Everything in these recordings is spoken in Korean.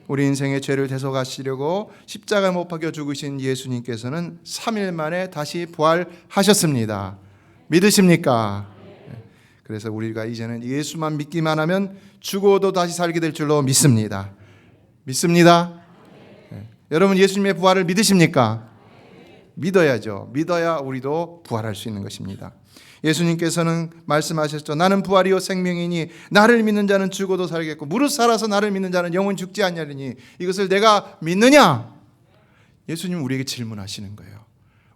우리 인생의 죄를 대속하시려고 십자가에 못 박혀 죽으신 예수님께서는 3일 만에 다시 부활하셨습니다. 믿으십니까? 그래서 우리가 이제는 예수만 믿기만 하면 죽어도 다시 살게 될 줄로 믿습니다. 믿습니다? 여러분 예수님의 부활을 믿으십니까? 믿어야죠. 믿어야 우리도 부활할 수 있는 것입니다. 예수님께서는 말씀하셨죠. 나는 부활이요 생명이니 나를 믿는 자는 죽어도 살겠고 무릇 살아서 나를 믿는 자는 영원 죽지 아니하리니 이것을 내가 믿느냐? 예수님 우리에게 질문하시는 거예요.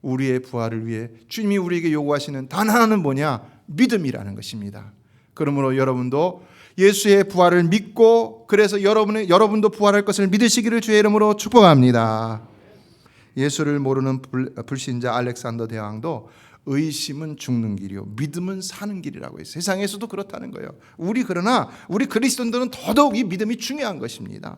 우리의 부활을 위해 주님이 우리에게 요구하시는 단 하나는 뭐냐? 믿음이라는 것입니다. 그러므로 여러분도 예수의 부활을 믿고 그래서 여러분도 부활할 것을 믿으시기를 주의 이름으로 축복합니다. 예수를 모르는 불신자 알렉산더 대왕도 의심은 죽는 길이요 믿음은 사는 길이라고 했어요. 세상에서도 그렇다는 거예요. 그러나 우리 그리스도인들은 더더욱 이 믿음이 중요한 것입니다.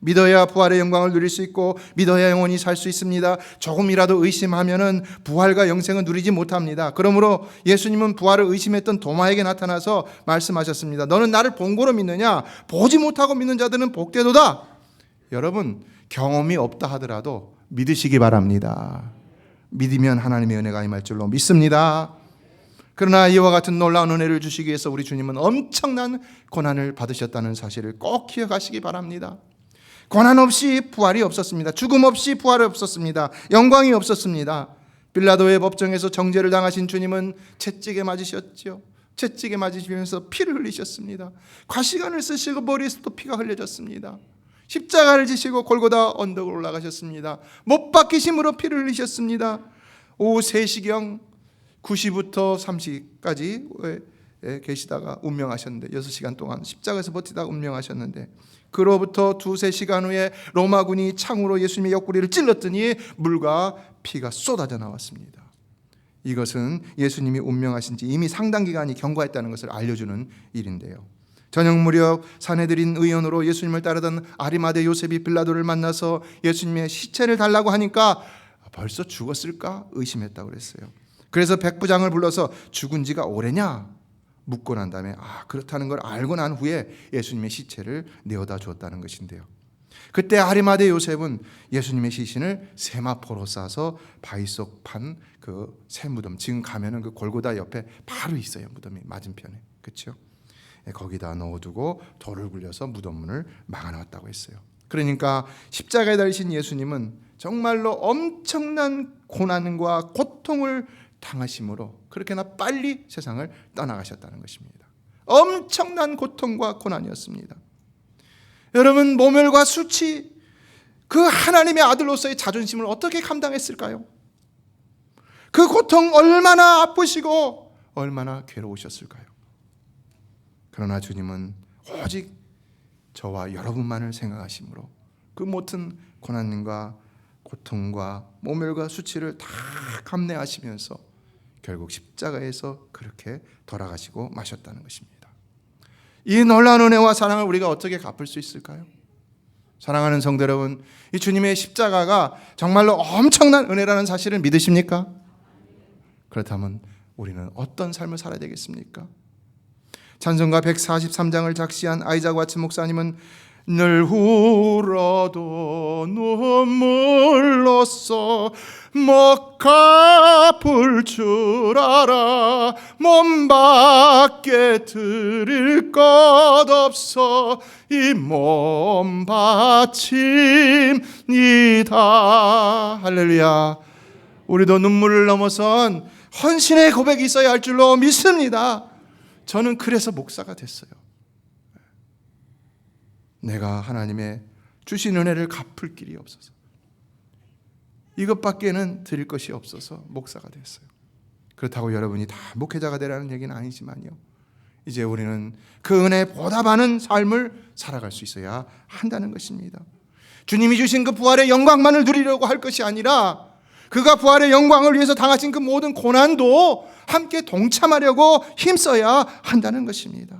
믿어야 부활의 영광을 누릴 수 있고 믿어야 영원히 살 수 있습니다. 조금이라도 의심하면은 부활과 영생은 누리지 못합니다. 그러므로 예수님은 부활을 의심했던 도마에게 나타나서 말씀하셨습니다. 너는 나를 본 거로 믿느냐? 보지 못하고 믿는 자들은 복되도다. 여러분 경험이 없다 하더라도 믿으시기 바랍니다. 믿으면 하나님의 은혜가 임할 줄로 믿습니다. 그러나 이와 같은 놀라운 은혜를 주시기 위해서 우리 주님은 엄청난 고난을 받으셨다는 사실을 꼭 기억하시기 바랍니다. 고난 없이 부활이 없었습니다. 죽음 없이 부활이 없었습니다. 영광이 없었습니다. 빌라도의 법정에서 정죄를 당하신 주님은 채찍에 맞으셨죠. 채찍에 맞으시면서 피를 흘리셨습니다. 과시간을 쓰시고 머리에서도 피가 흘려졌습니다. 십자가를 지시고 골고다 언덕을 올라가셨습니다. 못 박히심으로 피를 흘리셨습니다. 오후 3시경 9시부터 3시까지 계시다가 운명하셨는데 6시간 동안 십자가에서 버티다가 운명하셨는데 그로부터 2-3시간 후에 로마군이 창으로 예수님의 옆구리를 찔렀더니 물과 피가 쏟아져 나왔습니다. 이것은 예수님이 운명하신 지 이미 상당 기간이 경과했다는 것을 알려주는 일인데요. 저녁 무렵 사내들인 의원으로 예수님을 따르던 아리마대 요셉이 빌라도를 만나서 예수님의 시체를 달라고 하니까 벌써 죽었을까 의심했다고 그랬어요. 그래서 백부장을 불러서 죽은 지가 오래냐 묻고 난 다음에 그렇다는 걸 알고 난 후에 예수님의 시체를 내어다 주었다는 것인데요. 그때 아리마대 요셉은 예수님의 시신을 세마포로 싸서 바위 속 판 그 새 무덤, 지금 가면은 그 골고다 옆에 바로 있어요. 무덤이 맞은편에. 그렇죠? 거기다 넣어두고 돌을 굴려서 무덤문을 막아놨다고 했어요. 그러니까 십자가에 달리신 예수님은 정말로 엄청난 고난과 고통을 당하심으로 그렇게나 빨리 세상을 떠나가셨다는 것입니다. 엄청난 고통과 고난이었습니다. 여러분 모멸과 수치 그 하나님의 아들로서의 자존심을 어떻게 감당했을까요? 그 고통 얼마나 아프시고 얼마나 괴로우셨을까요? 그러나 주님은 오직 저와 여러분만을 생각하심으로 그 모든 고난과 고통과 모멸과 수치를 다 감내하시면서 결국 십자가에서 그렇게 돌아가시고 마셨다는 것입니다. 이 놀라운 은혜와 사랑을 우리가 어떻게 갚을 수 있을까요? 사랑하는 성도 여러분, 이 주님의 십자가가 정말로 엄청난 은혜라는 사실을 믿으십니까? 그렇다면 우리는 어떤 삶을 살아야 되겠습니까? 찬송가 143장을 작시한 아이작 와츠 목사님은 늘 울어도 눈물로써 못 갚을 줄 알아 몸 밖에 드릴 것 없어 이 몸 바칩니다. 할렐루야. 우리도 눈물을 넘어선 헌신의 고백이 있어야 할 줄로 믿습니다. 저는 그래서 목사가 됐어요. 내가 하나님의 주신 은혜를 갚을 길이 없어서 이것밖에는 드릴 것이 없어서 목사가 됐어요. 그렇다고 여러분이 다 목회자가 되라는 얘기는 아니지만요, 이제 우리는 그 은혜에 보답하는 삶을 살아갈 수 있어야 한다는 것입니다. 주님이 주신 그 부활의 영광만을 누리려고 할 것이 아니라 그가 부활의 영광을 위해서 당하신 그 모든 고난도 함께 동참하려고 힘써야 한다는 것입니다.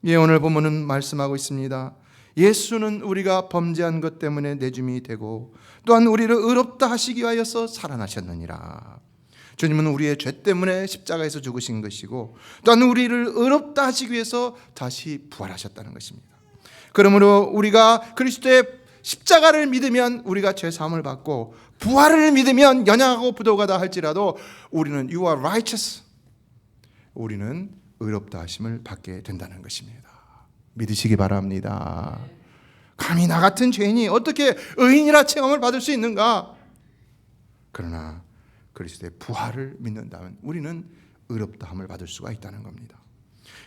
오늘 본문은 말씀하고 있습니다. 예수는 우리가 범죄한 것 때문에 내줌이 되고 또한 우리를 의롭다 하시기 위하여서 살아나셨느니라. 주님은 우리의 죄 때문에 십자가에서 죽으신 것이고 또한 우리를 의롭다 하시기 위해서 다시 부활하셨다는 것입니다. 그러므로 우리가 그리스도의 십자가를 믿으면 우리가 죄 사함을 받고 부활을 믿으면 연약하고 부도가다 할지라도 우리는 You are righteous. 우리는 의롭다 하심을 받게 된다는 것입니다. 믿으시기 바랍니다. 감히 나 같은 죄인이 어떻게 의인이라 칭함을 받을 수 있는가? 그러나 그리스도의 부활을 믿는다면 우리는 의롭다함을 받을 수가 있다는 겁니다.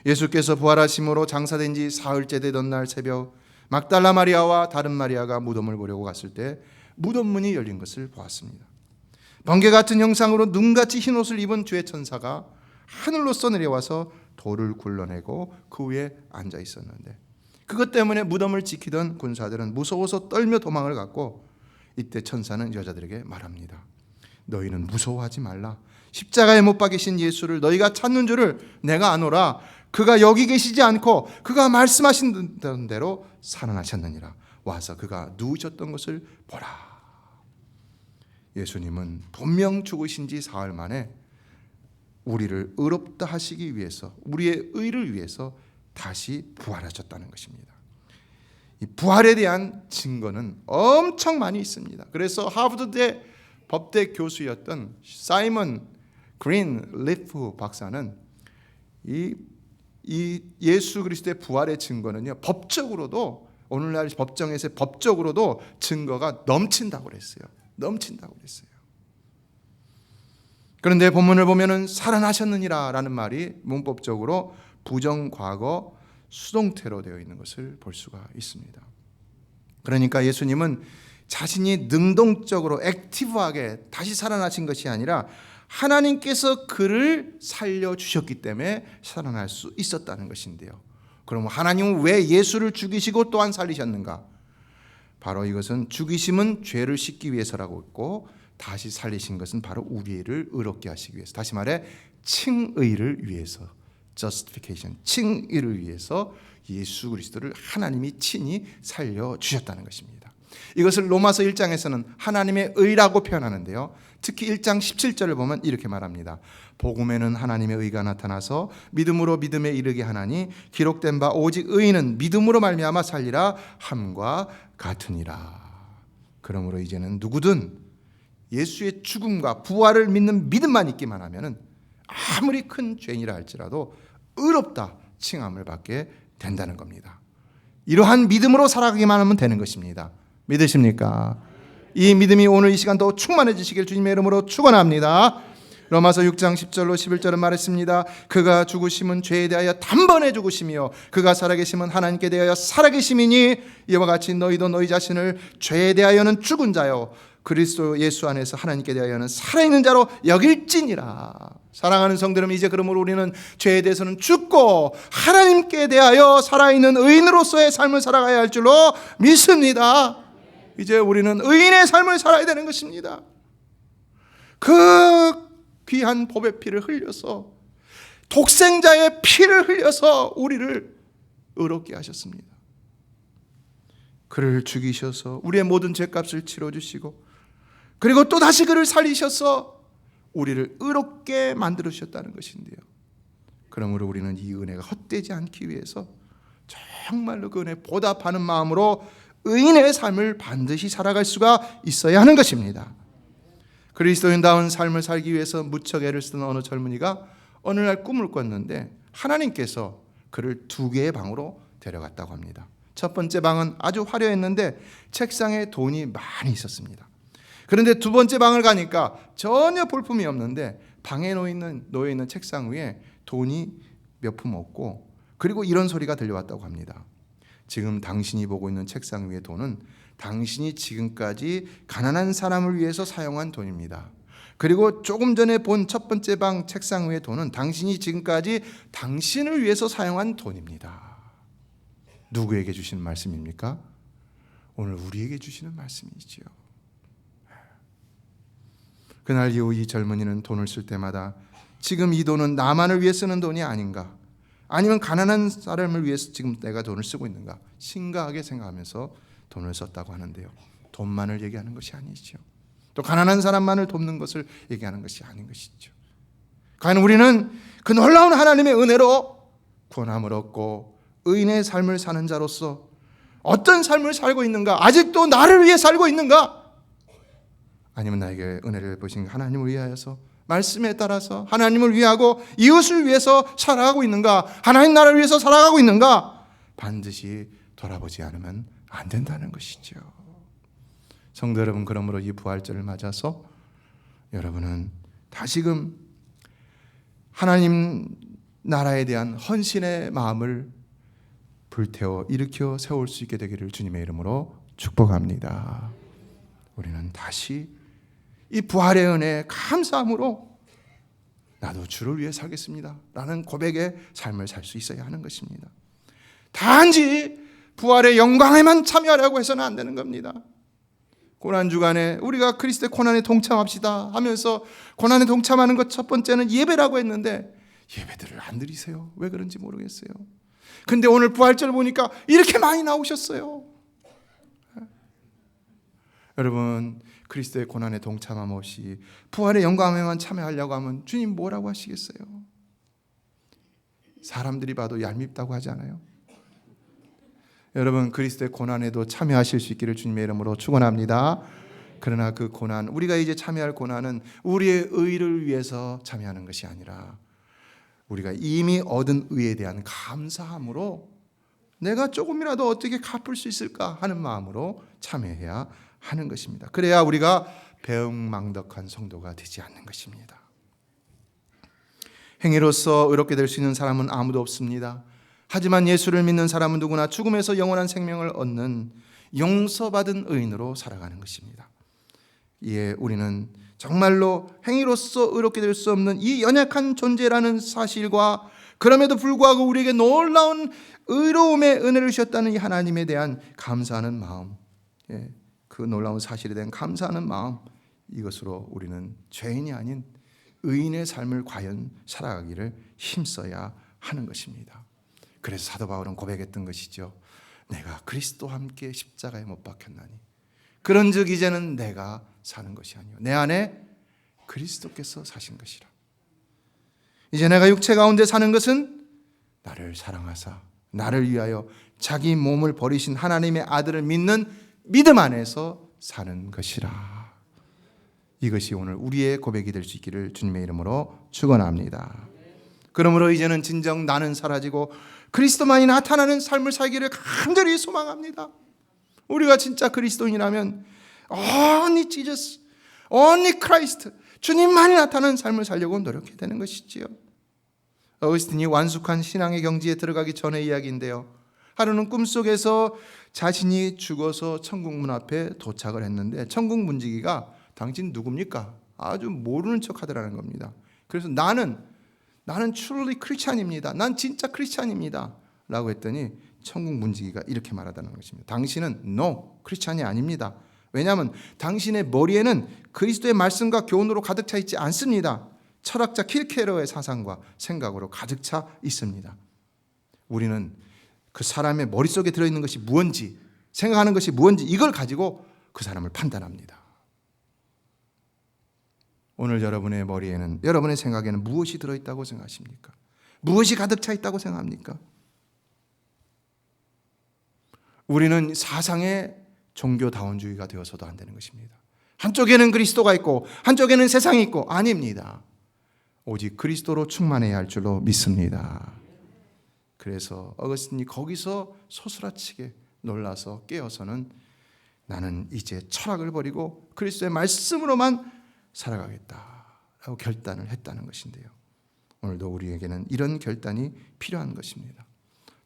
예수께서 부활하심으로 장사된 지 사흘째 되던 날 새벽 막달라 마리아와 다른 마리아가 무덤을 보려고 갔을 때 무덤 문이 열린 것을 보았습니다. 번개 같은 형상으로 눈같이 흰 옷을 입은 주의 천사가 하늘로서 내려와서 돌을 굴러내고 그 위에 앉아 있었는데 그것 때문에 무덤을 지키던 군사들은 무서워서 떨며 도망을 갔고 이때 천사는 여자들에게 말합니다. 너희는 무서워하지 말라. 십자가에 못 박이신 예수를 너희가 찾는 줄을 내가 아노라. 그가 여기 계시지 않고 그가 말씀하신 대로 살아나셨느니라. 와서 그가 누우셨던 것을 보라. 예수님은 분명 죽으신 지 사흘 만에 우리를 의롭다 하시기 위해서, 우리의 의를 위해서 다시 부활하셨다는 것입니다. 이 부활에 대한 증거는 엄청 많이 있습니다. 그래서 하버드대 법대 교수였던 사이먼 그린 리프 박사는 이 예수 그리스도의 부활의 증거는요, 법적으로도 오늘날 법정에서 법적으로도 증거가 넘친다고 그랬어요. 넘친다고 그랬어요. 그런데 본문을 보면은 살아나셨느니라라는 말이 문법적으로 부정과거 수동태로 되어 있는 것을 볼 수가 있습니다. 그러니까 예수님은 자신이 능동적으로 액티브하게 다시 살아나신 것이 아니라 하나님께서 그를 살려주셨기 때문에 살아날 수 있었다는 것인데요. 그럼 하나님은 왜 예수를 죽이시고 또한 살리셨는가? 바로 이것은 죽이심은 죄를 씻기 위해서라고 했고 다시 살리신 것은 바로 우리를 의롭게 하시기 위해서, 다시 말해 칭의를 위해서, justification, 칭의를 위해서 예수 그리스도를 하나님이 친히 살려주셨다는 것입니다. 이것을 로마서 1장에서는 하나님의 의라고 표현하는데요, 특히 1장 17절을 보면 이렇게 말합니다. 복음에는 하나님의 의가 나타나서 믿음으로 믿음에 이르게 하나니 기록된 바 오직 의인은 믿음으로 말미암아 살리라 함과 같으니라. 그러므로 이제는 누구든 예수의 죽음과 부활을 믿는 믿음만 있기만 하면은 아무리 큰 죄인이라 할지라도 의롭다 칭함을 받게 된다는 겁니다. 이러한 믿음으로 살아가기만 하면 되는 것입니다. 믿으십니까? 이 믿음이 오늘 이 시간 더 충만해지시길 주님의 이름으로 축원합니다. 로마서 6장 10절로 11절은 말했습니다. 그가 죽으심은 죄에 대하여 단번에 죽으심이요 그가 살아계심은 하나님께 대하여 살아계심이니 이와 같이 너희도 너희 자신을 죄에 대하여는 죽은 자요 그리스도 예수 안에서 하나님께 대하여는 살아있는 자로 여길지니라. 사랑하는 성도님, 이제 그러므로 우리는 죄에 대해서는 죽고 하나님께 대하여 살아있는 의인으로서의 삶을 살아가야 할 줄로 믿습니다. 이제 우리는 의인의 삶을 살아야 되는 것입니다. 그 귀한 법의 피를 흘려서, 독생자의 피를 흘려서 우리를 의롭게 하셨습니다. 그를 죽이셔서 우리의 모든 죄값을 치러주시고 그리고 또 다시 그를 살리셔서 우리를 의롭게 만들어주셨다는 것인데요, 그러므로 우리는 이 은혜가 헛되지 않기 위해서 정말로 그 은혜에 보답하는 마음으로 의인의 삶을 반드시 살아갈 수가 있어야 하는 것입니다. 그리스도인다운 삶을 살기 위해서 무척 애를 쓰는 어느 젊은이가 어느 날 꿈을 꿨는데 하나님께서 그를 2개의 방으로 데려갔다고 합니다. 첫 번째 방은 아주 화려했는데 책상에 돈이 많이 있었습니다. 그런데 2번째 방을 가니까 전혀 볼품이 없는데 방에 놓여 있는 책상 위에 돈이 몇 푼 없고, 그리고 이런 소리가 들려왔다고 합니다. 지금 당신이 보고 있는 책상 위의 돈은 당신이 지금까지 가난한 사람을 위해서 사용한 돈입니다. 그리고 조금 전에 본 첫 번째 방 책상 위의 돈은 당신이 지금까지 당신을 위해서 사용한 돈입니다. 누구에게 주시는 말씀입니까? 오늘 우리에게 주시는 말씀이지요. 그날 이후 이 젊은이는 돈을 쓸 때마다 지금 이 돈은 나만을 위해 쓰는 돈이 아닌가, 아니면 가난한 사람을 위해서 지금 내가 돈을 쓰고 있는가 심각하게 생각하면서 돈을 썼다고 하는데요, 돈만을 얘기하는 것이 아니죠. 또 가난한 사람만을 돕는 것을 얘기하는 것이 아닌 것이죠. 과연 우리는 그 놀라운 하나님의 은혜로 구원함을 얻고 의인의 삶을 사는 자로서 어떤 삶을 살고 있는가? 아직도 나를 위해 살고 있는가? 아니면 나에게 은혜를 보신 하나님을 위하여서 말씀에 따라서 하나님을 위하고 이웃을 위해서 살아가고 있는가? 하나님 나라를 위해서 살아가고 있는가? 반드시 돌아보지 않으면 안 된다는 것이죠. 성도 여러분, 그러므로 이 부활절을 맞아서 여러분은 다시금 하나님 나라에 대한 헌신의 마음을 불태워 일으켜 세울 수 있게 되기를 주님의 이름으로 축복합니다. 우리는 다시 이 부활의 은혜에 감사함으로 나도 주를 위해 살겠습니다 라는 고백의 삶을 살 수 있어야 하는 것입니다. 단지 부활의 영광에만 참여하려고 해서는 안 되는 겁니다. 고난주간에 우리가 그리스도의 고난에 동참합시다 하면서 고난에 동참하는 것 첫 번째는 예배라고 했는데 예배들을 안 드리세요. 왜 그런지 모르겠어요. 근데 오늘 부활절 보니까 이렇게 많이 나오셨어요. 여러분, 그리스도의 고난에 동참함 없이 부활의 영광에만 참여하려고 하면 주님 뭐라고 하시겠어요? 사람들이 봐도 얄밉다고 하지 않아요? 여러분, 그리스도의 고난에도 참여하실 수 있기를 주님의 이름으로 축원합니다. 그러나 그 고난, 우리가 이제 참여할 고난은 우리의 의를 위해서 참여하는 것이 아니라 우리가 이미 얻은 의에 대한 감사함으로 내가 조금이라도 어떻게 갚을 수 있을까 하는 마음으로 참여해야 하는 것입니다. 그래야 우리가 배은망덕한 성도가 되지 않는 것입니다. 행위로서 의롭게 될 수 있는 사람은 아무도 없습니다. 하지만 예수를 믿는 사람은 누구나 죽음에서 영원한 생명을 얻는 용서받은 의인으로 살아가는 것입니다. 이에 우리는 정말로 행위로서 의롭게 될 수 없는 이 연약한 존재라는 사실과 그럼에도 불구하고 우리에게 놀라운 의로움의 은혜를 주셨다는 이 하나님에 대한 감사하는 마음, 그 놀라운 사실에 대한 감사하는 마음, 이것으로 우리는 죄인이 아닌 의인의 삶을 과연 살아가기를 힘써야 하는 것입니다. 그래서 사도 바울은 고백했던 것이죠. 내가 그리스도와 함께 십자가에 못 박혔나니 그런즉 이제는 내가 사는 것이 아니요 내 안에 그리스도께서 사신 것이라. 이제 내가 육체 가운데 사는 것은 나를 사랑하사 나를 위하여 자기 몸을 버리신 하나님의 아들을 믿는 믿음 안에서 사는 것이라. 이것이 오늘 우리의 고백이 될 수 있기를 주님의 이름으로 축원합니다. 그러므로 이제는 진정 나는 사라지고 그리스도만이 나타나는 삶을 살기를 간절히 소망합니다. 우리가 진짜 그리스도인이라면 Only Jesus, Only Christ, 주님만이 나타나는 삶을 살려고 노력해야 되는 것이지요. 어거스틴이 완숙한 신앙의 경지에 들어가기 전의 이야기인데요. 하루는 꿈속에서 자신이 죽어서 천국 문 앞에 도착을 했는데 천국 문지기가 당신 누굽니까? 아주 모르는 척 하더라는 겁니다. 그래서 나는 truly 크리스찬입니다. 난 진짜 크리스찬입니다. 라고 했더니 천국 문지기가 이렇게 말하다는 것입니다. 당신은 no, 크리스찬이 아닙니다. 왜냐하면 당신의 머리에는 그리스도의 말씀과 교훈으로 가득 차 있지 않습니다. 철학자 킬케러의 사상과 생각으로 가득 차 있습니다. 우리는 그 사람의 머릿속에 들어있는 것이 무엇인지, 생각하는 것이 무엇인지 이걸 가지고 그 사람을 판단합니다. 오늘 여러분의 머리에는, 여러분의 생각에는 무엇이 들어있다고 생각하십니까? 무엇이 가득 차 있다고 생각합니까? 우리는 사상의 종교다원주의가 되어서도 안 되는 것입니다. 한쪽에는 그리스도가 있고 한쪽에는 세상이 있고, 아닙니다. 오직 그리스도로 충만해야 할 줄로 믿습니다. 그래서 어거스틴이 거기서 소스라치게 놀라서 깨어서는 나는 이제 철학을 버리고 그리스도의 말씀으로만 살아가겠다라고 결단을 했다는 것인데요. 오늘도 우리에게는 이런 결단이 필요한 것입니다.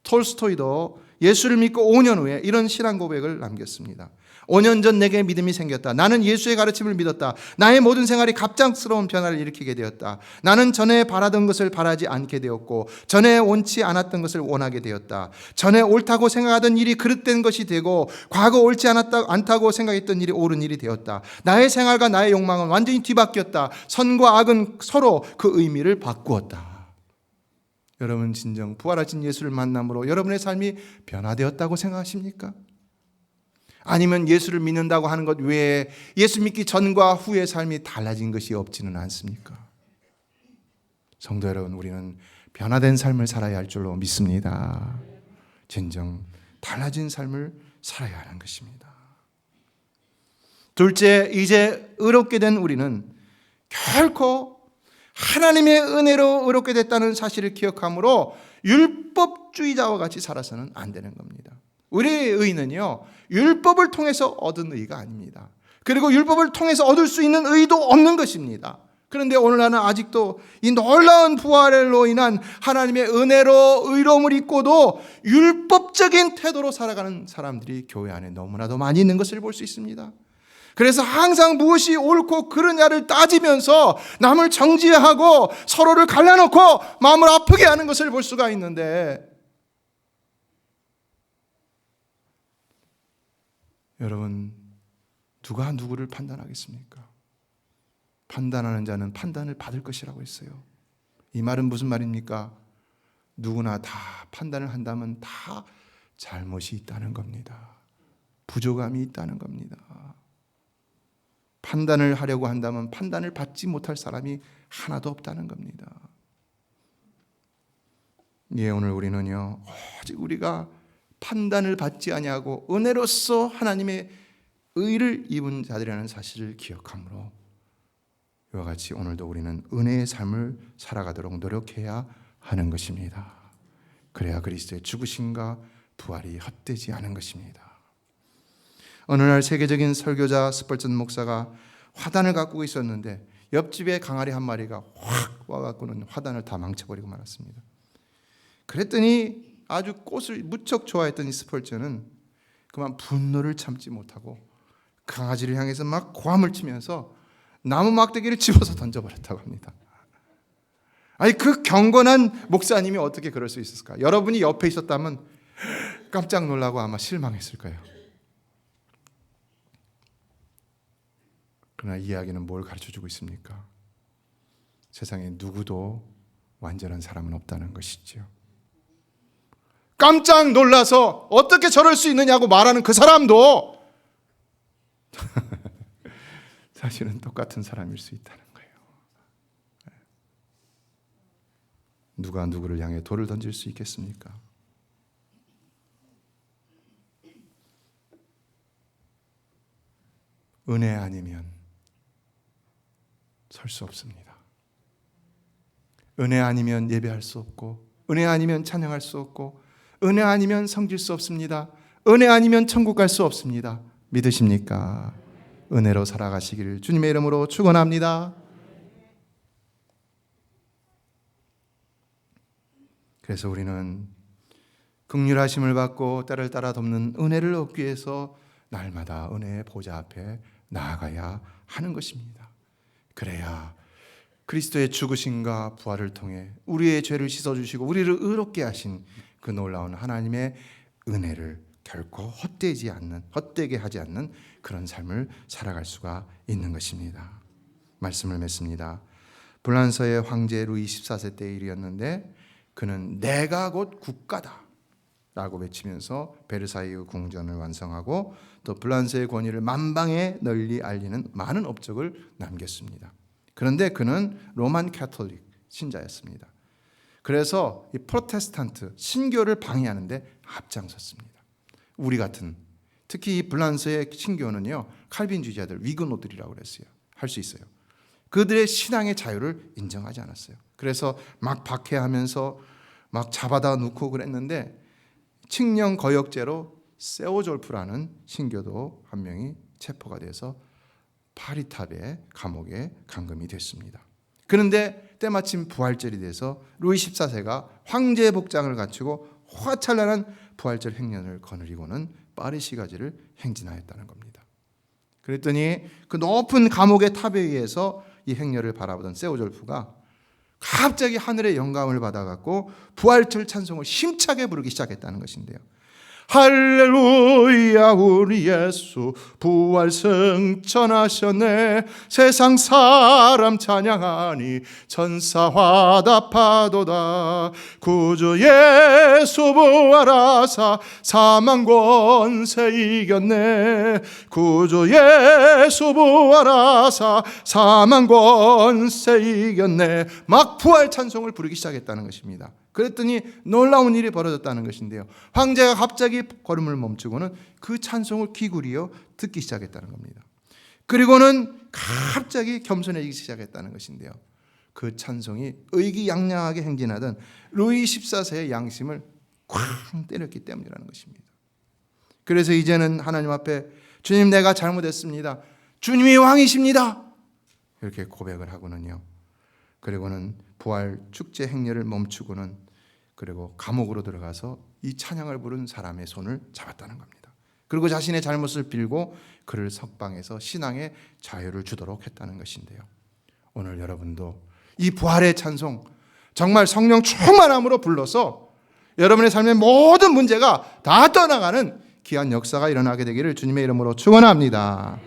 톨스토이도 예수를 믿고 5년 후에 이런 신앙 고백을 남겼습니다. 5년 전 내게 믿음이 생겼다. 나는 예수의 가르침을 믿었다. 나의 모든 생활이 갑작스러운 변화를 일으키게 되었다. 나는 전에 바라던 것을 바라지 않게 되었고 전에 원치 않았던 것을 원하게 되었다. 전에 옳다고 생각하던 일이 그릇된 것이 되고 과거 옳지 않다고 생각했던 일이 옳은 일이 되었다. 나의 생활과 나의 욕망은 완전히 뒤바뀌었다. 선과 악은 서로 그 의미를 바꾸었다. 여러분, 진정 부활하신 예수를 만남으로 여러분의 삶이 변화되었다고 생각하십니까? 아니면 예수를 믿는다고 하는 것 외에 예수 믿기 전과 후의 삶이 달라진 것이 없지는 않습니까? 성도 여러분, 우리는 변화된 삶을 살아야 할 줄로 믿습니다. 진정 달라진 삶을 살아야 하는 것입니다. 둘째, 이제 의롭게 된 우리는 결코 하나님의 은혜로 의롭게 됐다는 사실을 기억하므로 율법주의자와 같이 살아서는 안 되는 겁니다. 우리의 의는요, 율법을 통해서 얻은 의가 아닙니다. 그리고 율법을 통해서 얻을 수 있는 의도 없는 것입니다. 그런데 오늘날은 아직도 이 놀라운 부활로 인한 하나님의 은혜로 의로움을 입고도 율법적인 태도로 살아가는 사람들이 교회 안에 너무나도 많이 있는 것을 볼 수 있습니다. 그래서 항상 무엇이 옳고 그르냐를 따지면서 남을 정죄하고 서로를 갈라놓고 마음을 아프게 하는 것을 볼 수가 있는데, 여러분, 누가 누구를 판단하겠습니까? 판단하는 자는 판단을 받을 것이라고 했어요. 이 말은 무슨 말입니까? 누구나 다 판단을 한다면 다 잘못이 있다는 겁니다. 부족함이 있다는 겁니다. 판단을 하려고 한다면 판단을 받지 못할 사람이 하나도 없다는 겁니다. 예, 오늘 우리는요, 오직 우리가 판단을 받지 아니하고 은혜로서 하나님의 의를 입은 자들이라는 사실을 기억하므로 이와 같이 오늘도 우리는 은혜의 삶을 살아가도록 노력해야 하는 것입니다. 그래야 그리스도의 죽으심과 부활이 헛되지 않은 것입니다. 어느 날 세계적인 설교자 스펄전 목사가 화단을 가꾸고 있었는데 옆집에 강아리 한 마리가 확 와갖고는 화단을 다 망쳐버리고 말았습니다. 그랬더니 아주 꽃을 무척 좋아했던 이 스펄전은 그만 분노를 참지 못하고 강아지를 향해서 막 고함을 치면서 나무 막대기를 집어서 던져버렸다고 합니다. 아니, 그 경건한 목사님이 어떻게 그럴 수 있었을까? 여러분이 옆에 있었다면 깜짝 놀라고 아마 실망했을 거예요. 그러나 이 이야기는 뭘 가르쳐주고 있습니까? 세상에 누구도 완전한 사람은 없다는 것이죠. 깜짝 놀라서 어떻게 저럴 수 있느냐고 말하는 그 사람도 사실은 똑같은 사람일 수 있다는 거예요. 누가 누구를 향해 돌을 던질 수 있겠습니까? 은혜 아니면 설 수 없습니다. 은혜 아니면 예배할 수 없고, 은혜 아니면 찬양할 수 없고, 은혜 아니면 섬길 수 없습니다. 은혜 아니면 천국 갈 수 없습니다. 믿으십니까? 은혜로 살아가시기를 주님의 이름으로 축원합니다. 그래서 우리는 긍휼하심을 받고 때를 따라 돕는 은혜를 얻기 위해서 날마다 은혜의 보좌 앞에 나아가야 하는 것입니다. 그래야 그리스도의 죽으심과 부활을 통해 우리의 죄를 씻어주시고 우리를 의롭게 하신 그 놀라운 하나님의 은혜를 결코 헛되게 하지 않는 그런 삶을 살아갈 수가 있는 것입니다. 말씀을 맺습니다. 불란서의 황제 루이 14세 때의 일이었는데 그는 내가 곧 국가다 라고 외치면서 베르사유 궁전을 완성하고 또 불란서의 권위를 만방에 널리 알리는 많은 업적을 남겼습니다. 그런데 그는 로만 캐톨릭 신자였습니다. 그래서 이 프로테스탄트 신교를 방해하는데 앞장섰습니다. 우리 같은, 특히 이 불란서의 신교는요, 칼빈주의자들, 위그노들이라고 그랬어요. 할 수 있어요. 그들의 신앙의 자유를 인정하지 않았어요. 그래서 막 박해하면서 막 잡아다 놓고 그랬는데 칙령 거역죄로 세오졸프라는 신교도 한 명이 체포가 돼서 파리탑의 감옥에 감금이 됐습니다. 그런데 때마침 부활절이 돼서 루이 14세가 황제의 복장을 갖추고 화찬란한 부활절 행렬을 거느리고는 파리시 가지를 행진하였다는 겁니다. 그랬더니 그 높은 감옥의 탑에 의해서 이 행렬을 바라보던 세오졸프가 갑자기 하늘의 영감을 받아갖고 부활절 찬송을 힘차게 부르기 시작했다는 것인데요. 할렐루야 우리 예수 부활 승천하셨네 세상 사람 찬양하니 천사 화답하도다 구주 예수 부활하사 사망 권세 이겼네 구주 예수 부활하사 사망 권세 이겼네 막 부활 찬송을 부르기 시작했다는 것입니다. 그랬더니 놀라운 일이 벌어졌다는 것인데요. 황제가 갑자기 걸음을 멈추고는 그 찬송을 귀구리어 듣기 시작했다는 겁니다. 그리고는 갑자기 겸손해지기 시작했다는 것인데요. 그 찬송이 의기양양하게 행진하던 루이 14세의 양심을 쾅 때렸기 때문이라는 것입니다. 그래서 이제는 하나님 앞에 주님, 내가 잘못했습니다. 주님이 왕이십니다. 이렇게 고백을 하고는요. 그리고는 부활 축제 행렬을 멈추고는 그리고 감옥으로 들어가서 이 찬양을 부른 사람의 손을 잡았다는 겁니다. 그리고 자신의 잘못을 빌고 그를 석방해서 신앙의 자유를 주도록 했다는 것인데요. 오늘 여러분도 이 부활의 찬송, 정말 성령 충만함으로 불러서 여러분의 삶의 모든 문제가 다 떠나가는 귀한 역사가 일어나게 되기를 주님의 이름으로 축원합니다.